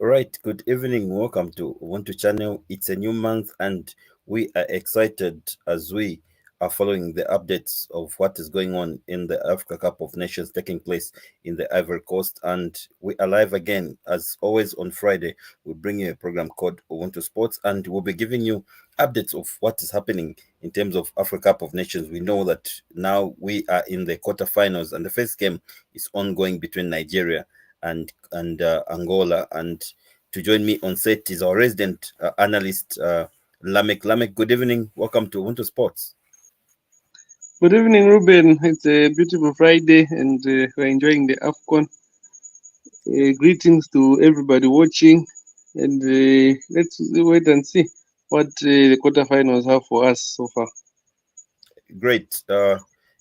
right, good evening. Welcome to Ubuntu channel. It's a new month and we are excited as we are following the updates of what is going on in the Africa Cup of Nations taking place in the Ivory Coast. And we are live again. As always on Friday, we bring you a program called Ubuntu Sports and we'll be giving you updates of what is happening in terms of Africa Cup of Nations. We know that now we are in the quarterfinals and the first game is ongoing between Nigeria and Angola. And to join me on set is our resident analyst, Lameck. Lameck, good evening. Welcome to Ubuntu Sports. Good evening, Reuben. It's a beautiful Friday, and we're enjoying the AFCON. Greetings to everybody watching, and let's wait and see what the quarterfinals have for us so far. Great.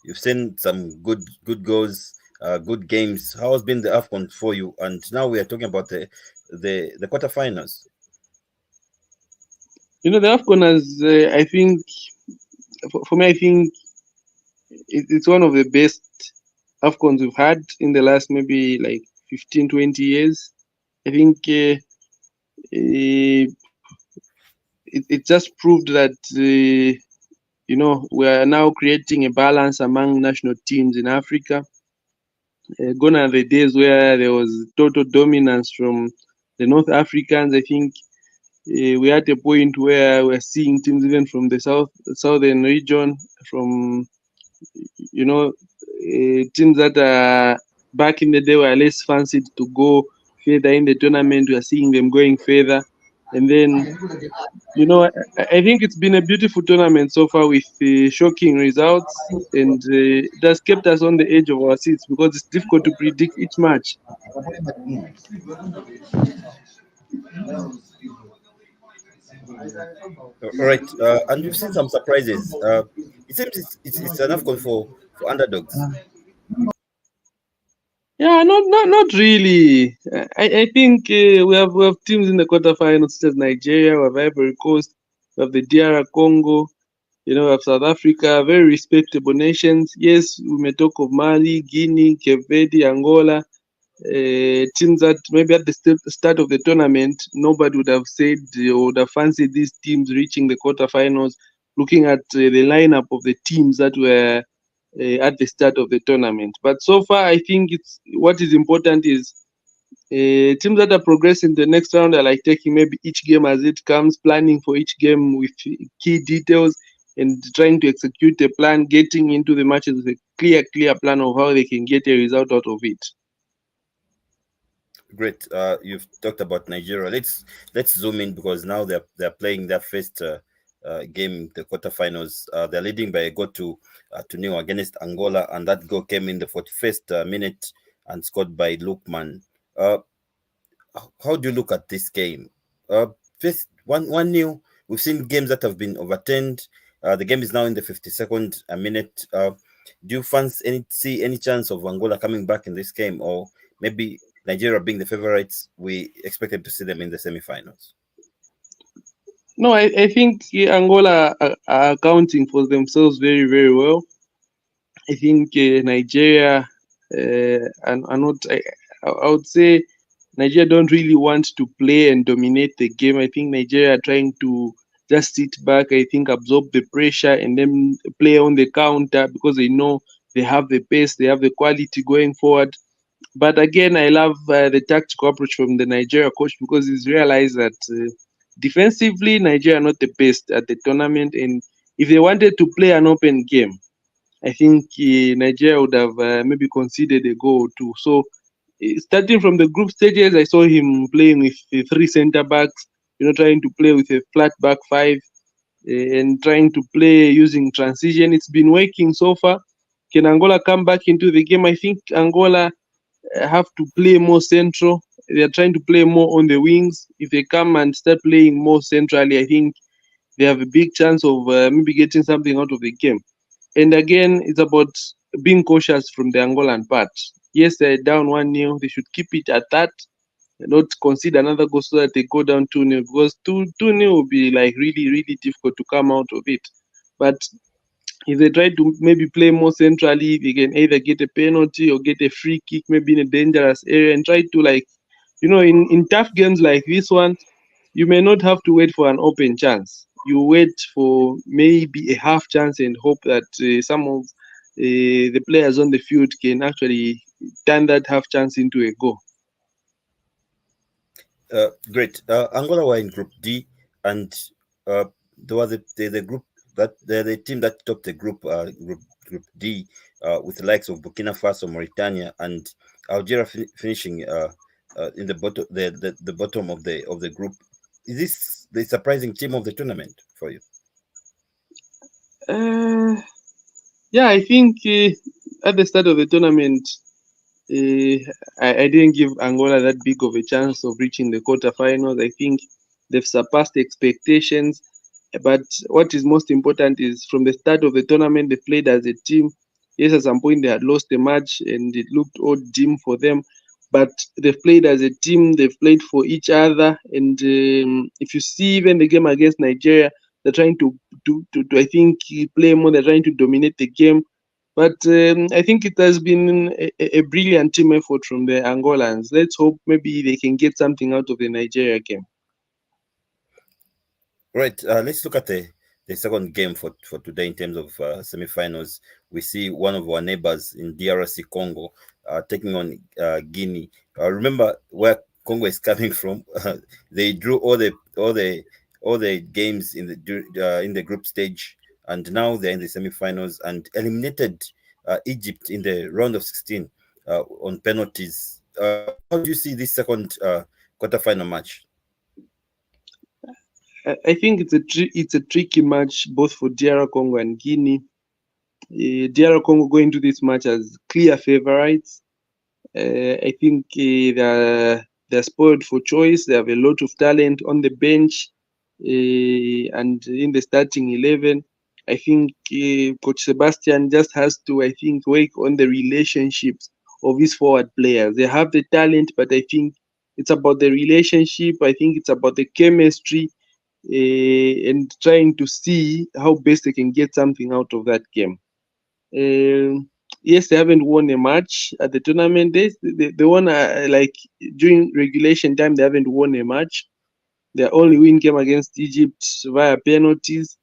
You've seen some good goals, good games. How has been the AFCON for you? And now we are talking about the quarterfinals. You know, the AFCON has, I think, for me, I think it's one of the best AFCONs we've had in the last maybe like 15, 20 years. I think it just proved that, we are now creating a balance among national teams in Africa. Gone are the days where there was total dominance from the North Africans. I think we're at a point where we're seeing teams even from the southern region, from teams that are back in the day were less fancied to go further in the tournament. We are seeing them going further, and then I think it's been a beautiful tournament so far with shocking results, and it has kept us on the edge of our seats because it's difficult to predict each match. All right. And you've seen some surprises. It seems it's an AFCON for underdogs. Yeah, not really. I think we have teams in the quarterfinals such as Nigeria, we have Ivory Coast, we have the DR Congo, we have South Africa, very respectable nations. Yes, we may talk of Mali, Guinea, Cape Verde, Angola, teams that maybe at the start of the tournament nobody would have said or would have fancied these teams reaching the quarterfinals. Looking at the lineup of the teams that were at the start of the tournament, but so far I think it's what is important is teams that are progressing the next round are like taking maybe each game as it comes, planning for each game with key details and trying to execute a plan, getting into the matches with a clear plan of how they can get a result out of it. Great. You've talked about Nigeria. Let's zoom in because now they're playing their first game, the quarterfinals. They're leading by a goal to nil against Angola, and that goal came in the 41st minute and scored by Lukman. Uh, how do you look at this game? First one nil. We've seen games that have been overturned. The game is now in the 52nd minute. Do you see any chance of Angola coming back in this game, or maybe Nigeria being the favorites, we expected to see them in the semi-finals? No, I think Angola are accounting for themselves very, very well. I think Nigeria are not. I would say Nigeria don't really want to play and dominate the game. I think Nigeria are trying to just sit back. I think absorb the pressure and then play on the counter because they know they have the pace, they have the quality going forward. But again, I love the tactical approach from the Nigeria coach because he's realized that defensively, Nigeria are not the best at the tournament. And if they wanted to play an open game, I think Nigeria would have maybe conceded a goal or two. So, starting from the group stages, I saw him playing with three center backs, trying to play with a flat back five and trying to play using transition. It's been working so far. Can Angola come back into the game? I think Angola have to play more central. They are trying to play more on the wings. If they come and start playing more centrally, I think they have a big chance of maybe getting something out of the game. And again, it's about being cautious from the Angolan part. Yes, they're down 1-0. They should keep it at that, not concede another goal so that they go down 2-0, because 2-0 will be like really, really difficult to come out of it. But if they try to maybe play more centrally, they can either get a penalty or get a free kick, maybe in a dangerous area, and try to like In tough games like this one, you may not have to wait for an open chance. You wait for maybe a half chance and hope that some of the players on the field can actually turn that half chance into a goal. Great. Angola were in Group D, and there was the group that the team that topped the Group D, with the likes of Burkina Faso, Mauritania, and Algeria finishing in the bottom of the group. Is this the surprising team of the tournament for you? Uh, yeah, I think at the start of the tournament, uh, I didn't give Angola that big of a chance of reaching the quarterfinals. I think they've surpassed expectations. But what is most important is from the start of the tournament, they played as a team. Yes, at some point they had lost a match and it looked odd dim for them, but they've played as a team. They've played for each other, and if you see even the game against Nigeria, they're trying to I think play more. They're trying to dominate the game, but I think it has been a brilliant team effort from the Angolans. Let's hope maybe they can get something out of the Nigeria game. Right. Let's look at the second game for today in terms of semifinals. We see one of our neighbors in DRC Congo taking on Guinea. Remember where Congo is coming from. They drew all the games in the group stage, and now they're in the semifinals and eliminated Egypt in the round of 16 on penalties. How do you see this second quarterfinal match? I think it's a tricky match both for DR Congo and Guinea. DR Congo go into this match as clear favorites. I think they're spoiled for choice. They have a lot of talent on the bench and in the starting 11. I think Coach Sebastian just has to, I think, work on the relationships of his forward players. They have the talent, but I think it's about the relationship. I think it's about the chemistry and trying to see how best they can get something out of that game. Yes, they haven't won a match at the tournament days. They won like during regulation time. They haven't won a match. Their only win came against Egypt via penalties,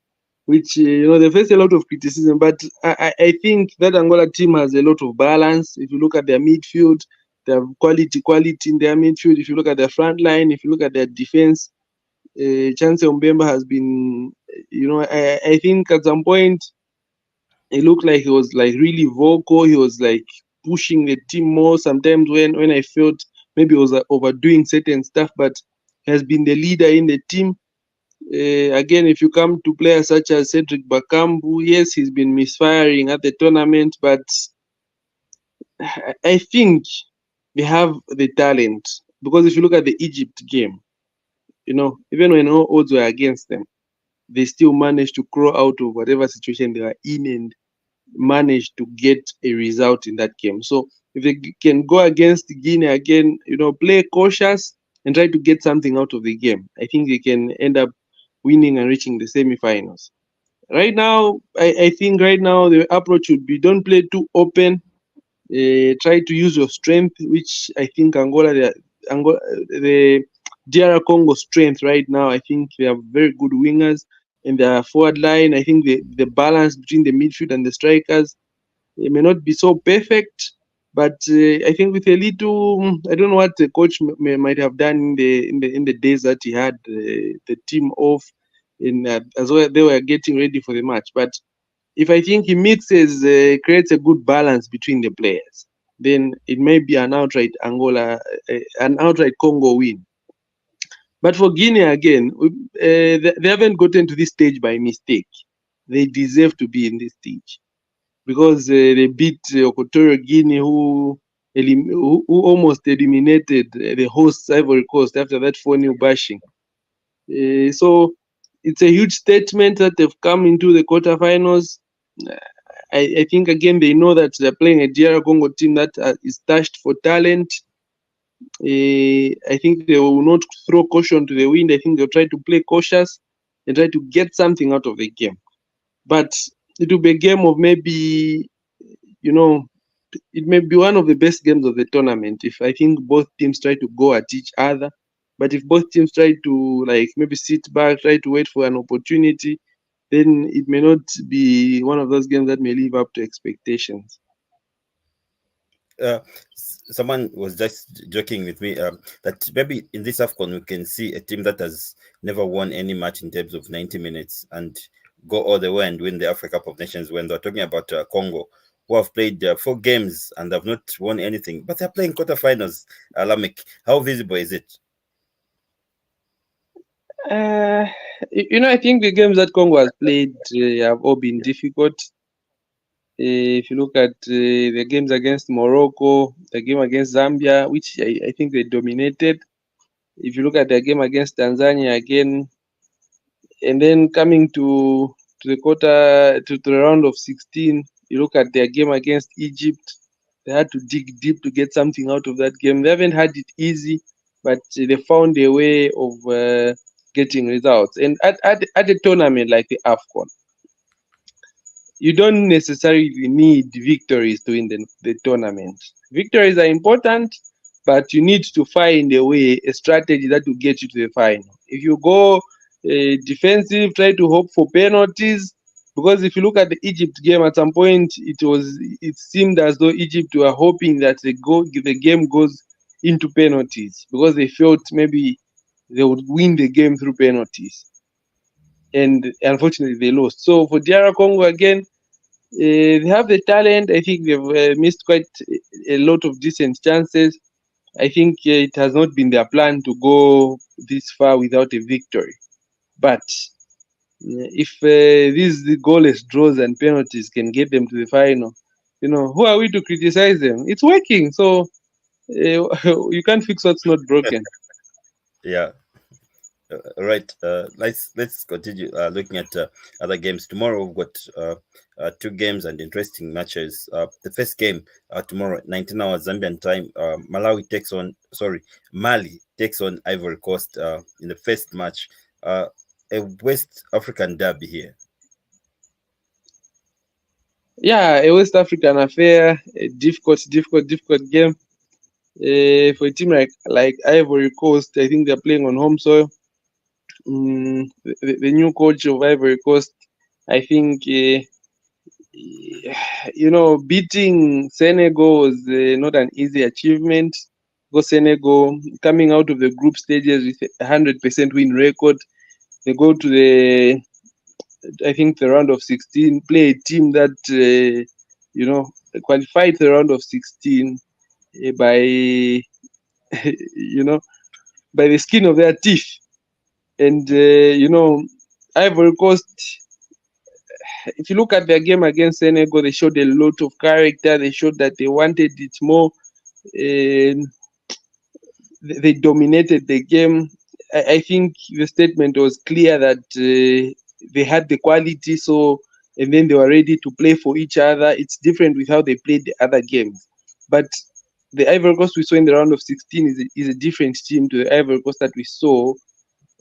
which they faced a lot of criticism. But I think that Angola team has a lot of balance. If you look at their midfield, they have quality in their midfield. If you look at their front line, if you look at their defense, Chance Mbemba has been, I think at some point it looked like he was like really vocal. He was like pushing the team more. Sometimes when I felt maybe he was overdoing certain stuff, but he has been the leader in the team. Again, if you come to players such as Cedric Bakambu, yes, he's been misfiring at the tournament, but I think they have the talent because if you look at the Egypt game, even when all odds were against them, they still managed to crawl out of whatever situation they were in and managed to get a result in that game. So if they can go against Guinea again, play cautious and try to get something out of the game, I think they can end up winning and reaching the semifinals. Right now, I think right now the approach would be don't play too open. Try to use your strength, which I think the DR Congo strength right now. I think they have very good wingers in their forward line. I think the balance between the midfield and the strikers, it may not be so perfect, but I think with a little, I don't know what the coach might have done in the days that he had the team off, in as well they were getting ready for the match. But if I think he mixes, creates a good balance between the players, then it may be an outright Congo win. But for Guinea again, they haven't gotten to this stage by mistake. They deserve to be in this stage because they beat Equatorial Guinea, who almost eliminated the hosts Ivory Coast after that 4-0 bashing. So it's a huge statement that they've come into the quarterfinals. I think again they know that they're playing a DR Congo team that is touched for talent. I think they will not throw caution to the wind. I think they'll try to play cautious and try to get something out of the game. But it will be a game of maybe, it may be one of the best games of the tournament if I think both teams try to go at each other. But if both teams try to like maybe sit back, try to wait for an opportunity, then it may not be one of those games that may live up to expectations. Someone was just joking with me that maybe in this AFCON we can see a team that has never won any match in terms of 90 minutes and go all the way and win the Africa Cup of Nations when they're talking about Congo, who have played 4 games and have not won anything, but they're playing quarterfinals. Lameck, how visible is it? Uh, I think the games that Congo has played have all been difficult. If you look at the games against Morocco, the game against Zambia, which I think they dominated. If you look at the game against Tanzania again, and then coming to the quarter to the round of 16, you look at their game against Egypt. They had to dig deep to get something out of that game. They haven't had it easy, but they found a way of getting results. And at a tournament like the AFCON, you don't necessarily need victories to win the tournament. Victories are important, but you need to find a way, a strategy that will get you to the final. If you go defensive, try to hope for penalties, because if you look at the Egypt game, at some point it seemed as though Egypt were hoping that the game goes into penalties because they felt maybe they would win the game through penalties, and unfortunately they lost. So for DR Congo again, they have the talent. I think they've missed quite a lot of decent chances. I think it has not been their plan to go this far without a victory. But if these goalless draws and penalties can get them to the final, who are we to criticize them? It's working, so you can't fix what's not broken. Yeah. Right. Let's continue looking at other games. Tomorrow we've got 2 games and interesting matches. The first game tomorrow, 19 hours Zambian time. Mali takes on Ivory Coast in the first match. A West African derby here. Yeah, a West African affair, a difficult game. For a team like Ivory Coast, I think they're playing on home soil. The new coach of Ivory Coast, I think, beating Senegal was not an easy achievement. Because Senegal, coming out of the group stages with a 100% win record, they go to the round of 16, play a team that, qualified the round of 16 by, by the skin of their teeth. And, Ivory Coast, if you look at their game against Senegal, they showed a lot of character. They showed that they wanted it more. They dominated the game. I think the statement was clear that they had the quality, and then they were ready to play for each other. It's different with how they played the other games. But the Ivory Coast we saw in the round of 16 is a different team to the Ivory Coast that we saw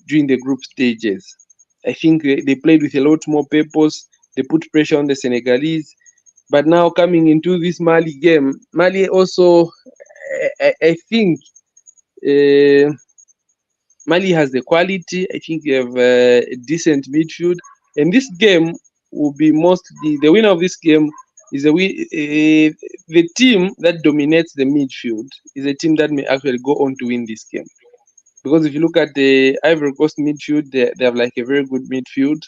during the group stages. I think they played with a lot more purpose. They put pressure on the Senegalese. But now coming into this Mali game, Mali also, I think Mali has the quality. I think they have a decent midfield. And this game will be mostly the winner of this game is the team that dominates the midfield is a team that may actually go on to win this game. Because if you look at the Ivory Coast midfield, they have like a very good midfield.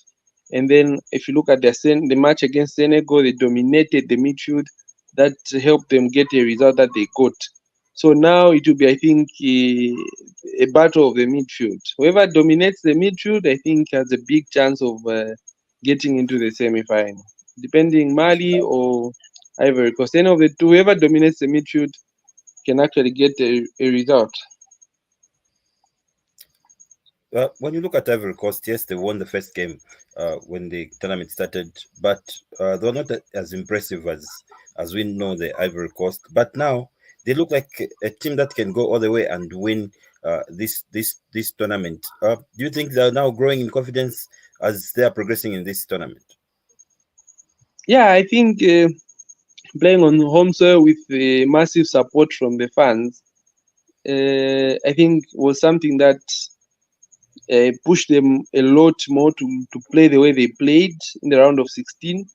And then if you look at the match against Senegal, they dominated the midfield. That helped them get a result that they got. So now it will be, I think, a battle of the midfield. Whoever dominates the midfield, I think, has a big chance of getting into the semi-final. Depending Mali or Ivory Coast, any of the two, whoever dominates the midfield can actually get a result. When you look at Ivory Coast, yes, they won the first game when the tournament started, but they're not as impressive as we know the Ivory Coast. But now they look like a team that can go all the way and win this tournament. Do you think they're now growing in confidence as they are progressing in this tournament? Yeah, I think playing on home soil with massive support from the fans, I think was something that pushed them a lot more to play the way they played in the round of 16.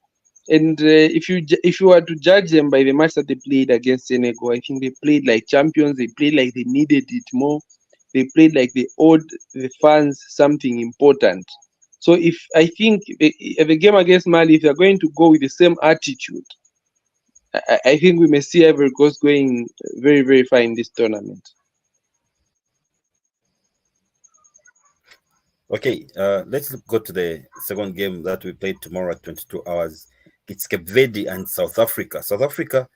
And if you were to judge them by the match that they played against Senegal, I think they played like champions. They played like they needed it more. They played like they owed the fans something important. So if I think the game against Mali, if they're going to go with the same attitude, I think we may see Ivory Coast going very, very far in this tournament. Okay, let's go to the second game that we played tomorrow at 22 hours. It's Cape Verde and South Africa. South Africa,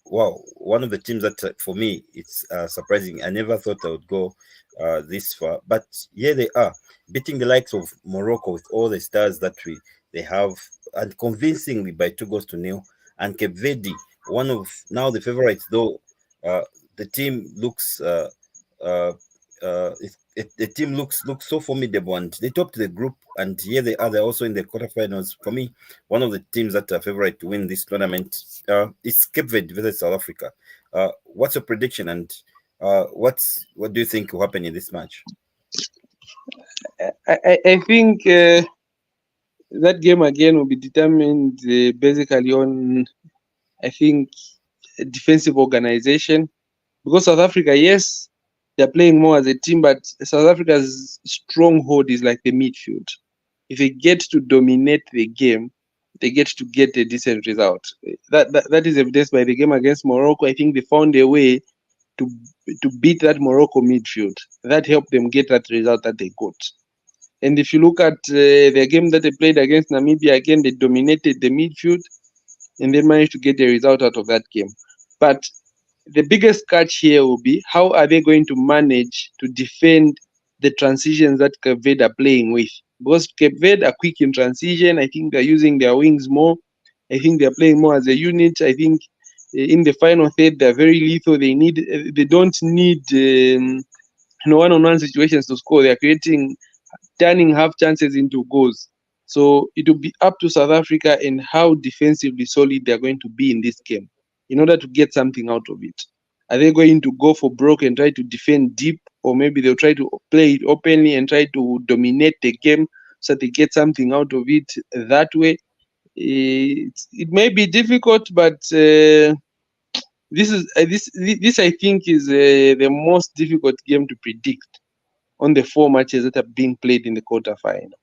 wow, one of the teams that for me it's surprising. I never thought I would go this far, but here they are, beating the likes of Morocco with all the stars that they have, and convincingly by 2 goals to 0. And Cape Verde, one of now the favorites, though the team looks the team looks so formidable, and they topped the group, and here they are. They're also in the quarterfinals. For me, one of the teams that are favorite to win this tournament is Cape Verde versus South Africa. What's your prediction, and what do you think will happen in this match? I think that game again will be determined basically on, I think, defensive organization, because South Africa, yes, they're playing more as a team, but South Africa's stronghold is like the midfield. If they get to dominate the game, they get to get a decent result. That is evidenced by the game against Morocco. I think they found a way to beat that Morocco midfield. That helped them get that result that they got. And if you look at the game that they played against Namibia, again, they dominated the midfield and they managed to get a result out of that game. But the biggest catch here will be, how are they going to manage to defend the transitions that Cape Verde are playing with? Because Cape Verde are quick in transition. I think they're using their wings more. I think they're playing more as a unit. I think in the final third, they're very lethal. They don't need one-on-one situations to score. They're turning half chances into goals. So it will be up to South Africa and how defensively solid they're going to be in this game in order to get something out of it. Are they going to go for broke and try to defend deep, or maybe they'll try to play it openly and try to dominate the game so they get something out of it that way? It may be difficult, but this I think is the most difficult game to predict on the 4 matches that are being played in the quarterfinal,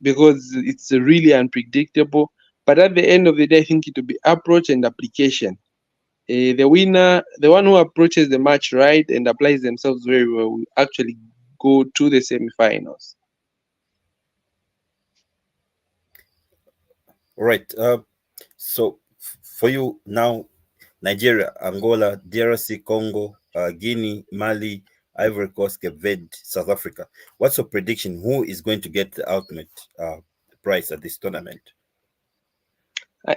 because it's really unpredictable. But at the end of the day, I think it will be approach and application. The winner, the one who approaches the match right and applies themselves very well, will actually go to the semifinals. All right. So for you now, Nigeria, Angola, DRC, Congo, Guinea, Mali, Ivory Coast, Cape Verde, South Africa. What's your prediction? Who is going to get the ultimate prize at this tournament?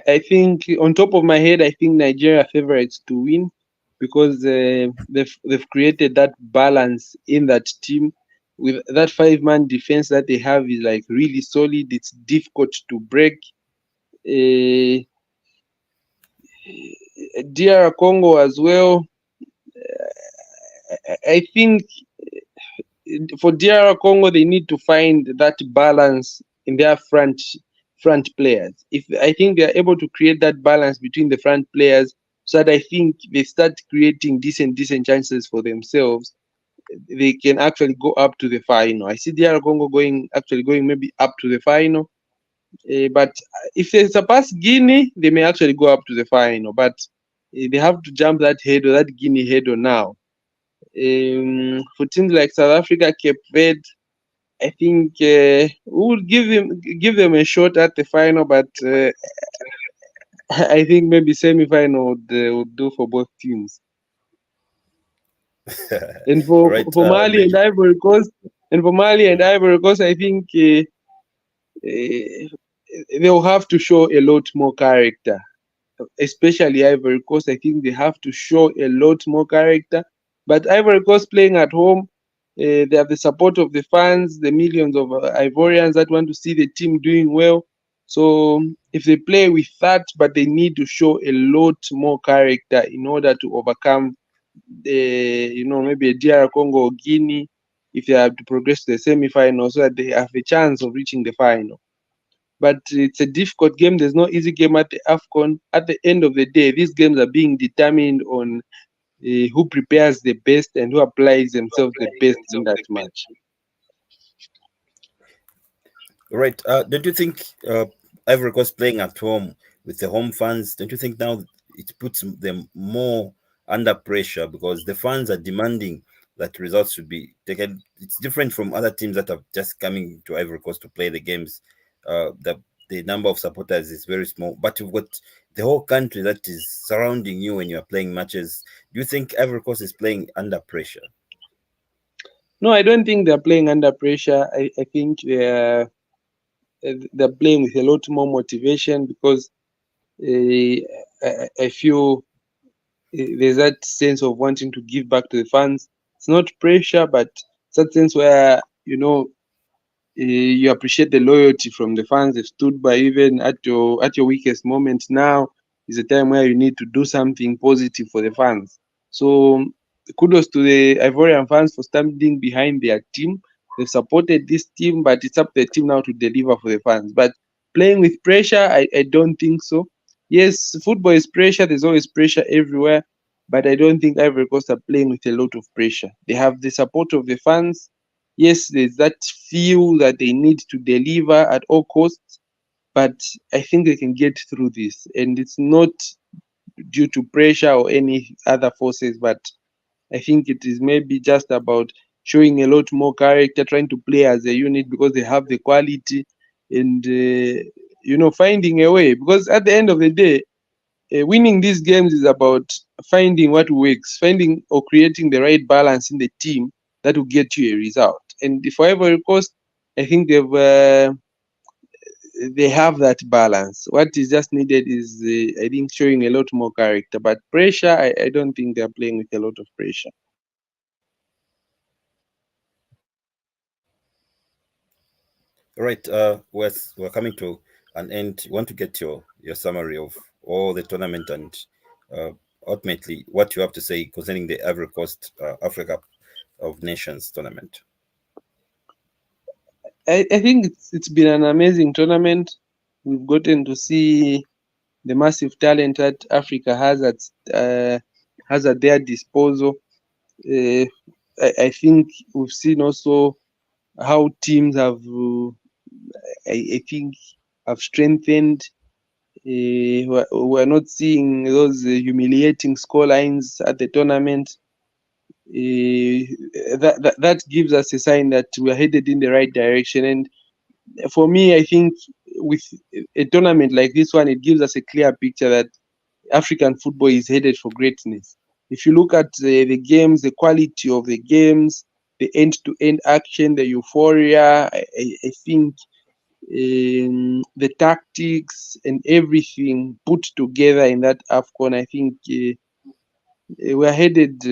I think on top of my head, I think Nigeria are favorites to win, because they've created that balance in that team. With that 5-man defense that they have is like really solid. It's difficult to break. DR Congo as well. I think for DR Congo, they need to find that balance in their front players. If I think they are able to create that balance between the front players, so that I think they start creating decent chances for themselves, they can actually go up to the final. I see DR Congo going maybe up to the final. But if they surpass Guinea, they may actually go up to the final. But they have to jump that hurdle, that Guinea hurdle now. For teams like South Africa, Cape Verde, I think we would give them a shot at the final, but I think maybe semi-final would do for both teams. And for Right, Mali and Ivory Coast, I think they'll have to show a lot more character, especially Ivory Coast. I think they have to show a lot more character. But Ivory Coast playing at home, they have the support of the fans, the millions of Ivorians that want to see the team doing well. So if they play with that, but they need to show a lot more character in order to overcome maybe a DR Congo or Guinea, if they have to progress to the semi-final, so that they have a chance of reaching the final. But it's a difficult game. There's no easy game at the AFCON. At the end of the day, these games are being determined on who prepares the best and who applies themselves the best in that match. Right. Don't you think Ivory Coast playing at home with the home fans, don't you think now it puts them more under pressure because the fans are demanding that results should be taken? It's different from other teams that are just coming to Ivory Coast to play the games. The number of supporters is very small, but you've got the whole country that is surrounding you when you are playing matches. Do you think Ivory Coast is playing under pressure? No, I don't think they're playing under pressure. I think they're playing with a lot more motivation because I feel there's that sense of wanting to give back to the fans. It's not pressure, but it's that sense where you appreciate the loyalty from the fans. They've stood by even at your weakest moment. Now is a time where you need to do something positive for the fans. So kudos to the Ivorian fans for standing behind their team. They've supported this team, but it's up to the team now to deliver for the fans. But playing with pressure, I don't think so. Yes, football is pressure. There's always pressure everywhere, but I don't think Ivory Coast are playing with a lot of pressure. They have the support of the fans. Yes, there's that feel that they need to deliver at all costs, but I think they can get through this. And it's not due to pressure or any other forces, but I think it is maybe just about showing a lot more character, trying to play as a unit because they have the quality and, finding a way. Because at the end of the day, winning these games is about finding what works, finding or creating the right balance in the team that will get you a result. And for Ivory Coast, I think they have that balance. What is just needed is, I think, showing a lot more character. But pressure, I don't think they're playing with a lot of pressure. Right. We're coming to an end. Want to get your summary of all the tournament and uh, ultimately what you have to say concerning the Ivory Coast Africa of Nations tournament. I think it's been an amazing tournament. We've gotten to see the massive talent that Africa has at their disposal. Uh, I think we've seen also how teams I think, have strengthened. We're not seeing those humiliating score lines at the tournament. That gives us a sign that we're headed in the right direction. And for me, I think with a tournament like this one, it gives us a clear picture that African football is headed for greatness. If you look at the games, the quality of the games, the end-to-end action, the euphoria, I think the tactics and everything put together in that AFCON, I think we're headed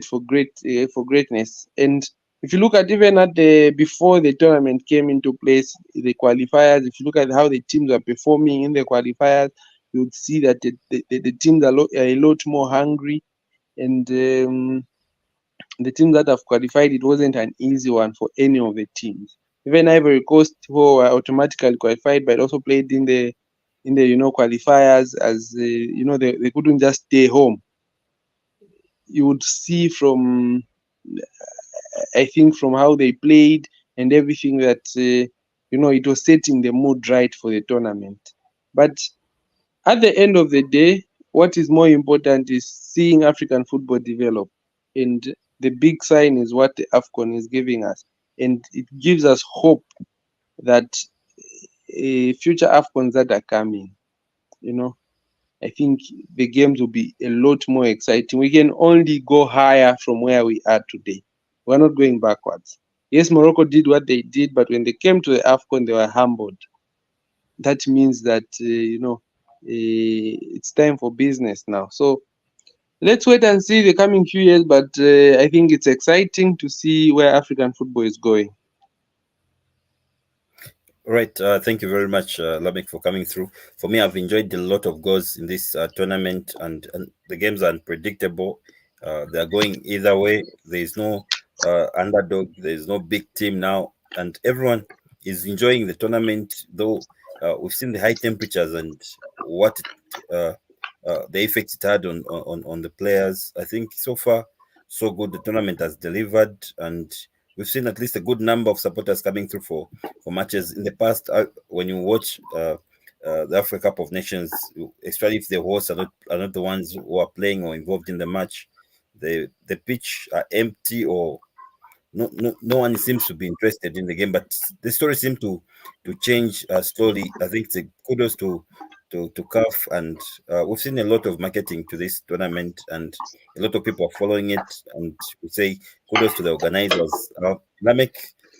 for greatness. And if you look at even at the before the tournament came into place, the qualifiers, if you look at how the teams are performing in the qualifiers, you would see that the teams are a lot more hungry, and the teams that have qualified, it wasn't an easy one for any of the teams. Even Ivory Coast, who were automatically qualified, but also played in the qualifiers, as they couldn't just stay home. You would see from, I think, from how they played and everything that it was setting the mood right for the tournament. But at the end of the day, what is more important is seeing African football develop. And the big sign is what the AFCON is giving us. And it gives us hope that future AFCONs that are coming, you know, I think the games will be a lot more exciting. We can only go higher from where we are today. We're not going backwards. Yes, Morocco did what they did, but when they came to the AFCON, they were humbled. That means that, it's time for business now. So let's wait and see the coming few years, but I think it's exciting to see where African football is going. Right. Thank you very much, Lameck, for coming through. For me, I've enjoyed a lot of goals in this tournament, and the games are unpredictable. They're going either way. There is no underdog. There is no big team now, and everyone is enjoying the tournament. Though we've seen the high temperatures and what the effect it had on the players. I think so far so good. The tournament has delivered, and we've seen at least a good number of supporters coming through for matches in the past. When you watch the Africa Cup of Nations, especially if the hosts are not the ones who are playing or involved in the match, the pitch are empty, or no one seems to be interested in the game. But the story seems to change slowly. I think it's a kudos to CAF, and we've seen a lot of marketing to this tournament, and a lot of people are following it. And we say kudos to the organizers. Lamek,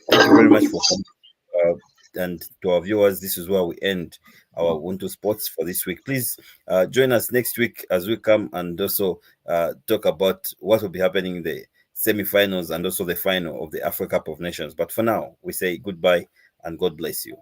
thank you very much for coming. Uh, and to our viewers, this is where we end our Ubuntu Sports for this week. Please join us next week as we come and also talk about what will be happening in the semi-finals and also the final of the Africa Cup of Nations. But for now, we say goodbye and God bless you.